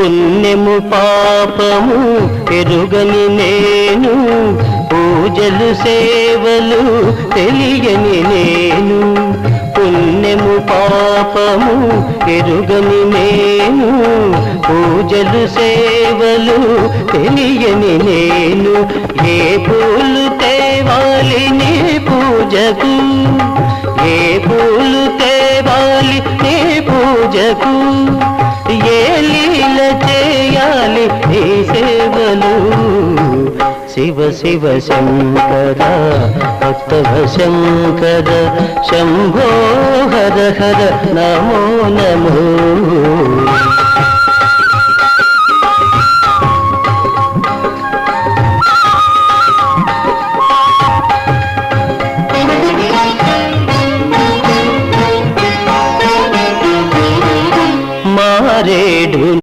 పుణ్యము పాపము ఎరుగని నేను, పూజలు సేవలు తెలియని నేను. పుణ్యము పాపము ఎరుగని నేను, పూజలు సేవలు తెలియని నేను. ఏ పూలు తేవాలి నీ పూజకు, ఏ పూలు తేవాలి నీ పూజకు, ఏ లీల చేయాలి నీ సేవలు. శివ శివ శంకర భక్తవ శంకర, శంభో హర హర నమో నమో.